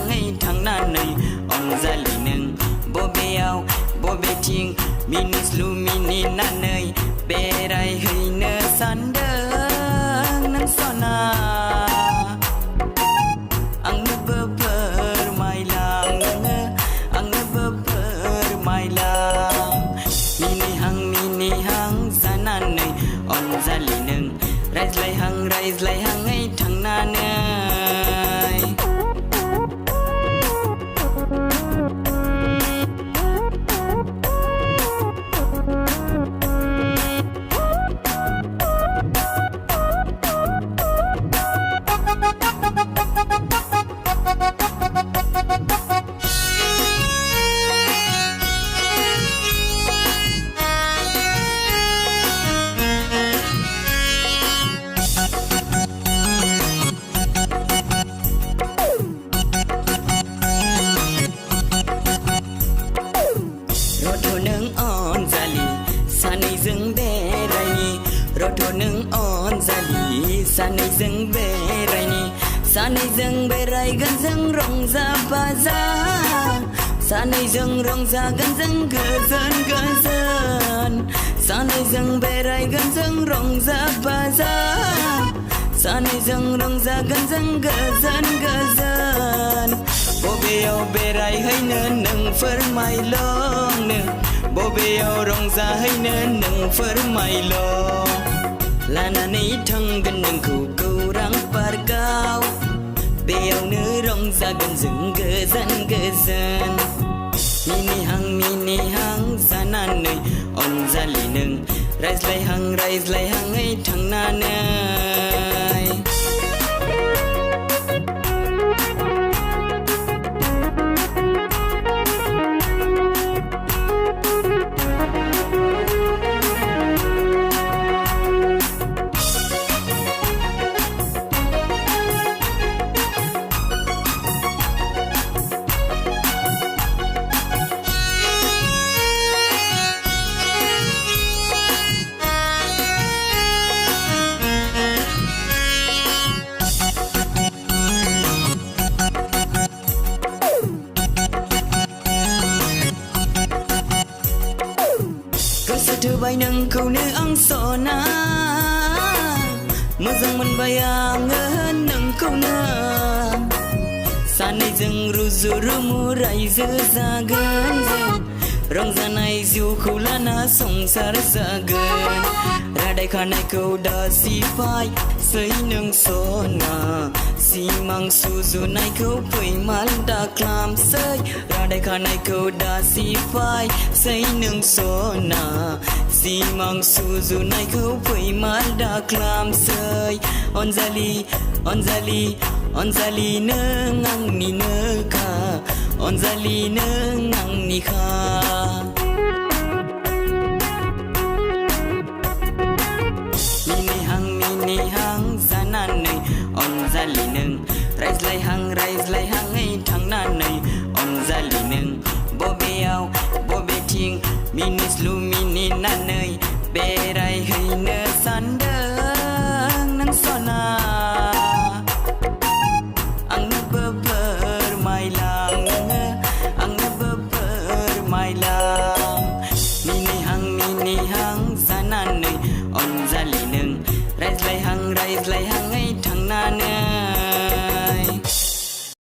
ngay thằng na này on ra lì nâng bố bê ao bố bê chiêng mini slu mini na nơi bê rai hơi nơ san đơ nâng sona ang nơ bơ bơ mai lang ang nơ bơ bơ mai lang mini hang ra na này on ra lì nâng rai hang ngay thằng na nơi Sanay zeng berai ni sanay zeng berai gan zeng rong za baza sanay zeng rong za gan zeng gazan sanay zeng berai gan zeng rong za baza sanay zeng rong za gan zeng gazan bobeo berai hay nên nâng phở mai long nè bobeo rong za hay nên nâng phở mai long lana ni thăng gần nâng khu cầu răng parkau bèo nữ rong ra gần rừng gơ dân mini hang ra nan nơi on ra lì nâng rise lại hang ngay thăng na nơi Thư bay nâng câu nữ ăn sò na mưa rừng mình bay ngỡ nâng câu na sa này rừng ru mu rai dơ ra gần rong ra này diu khâu la na song sa ra gần ra đây khả này câu đã si phai xây nâng sò na si mang su zu này câu phơi mal đã clam xây ra đây khả này câu đã si phai xây nâng sò na si mang su zu này câu phơi mal đã clam xây on zali nơ ngang ni nơ ka on zali nơ ngang ni kha mini hang za nan này on zali nâng rise lại hang ngay thằng nan này on zali nâng bố bê ao bố bê chiêng mini slu mini nan nơi bê rai hơi nơ san đơ nâng sona ang nơ bơ bơ mai lang ang nơ bơ bơ mai lang mini hang za nan nơi on zali nâng rise lại hang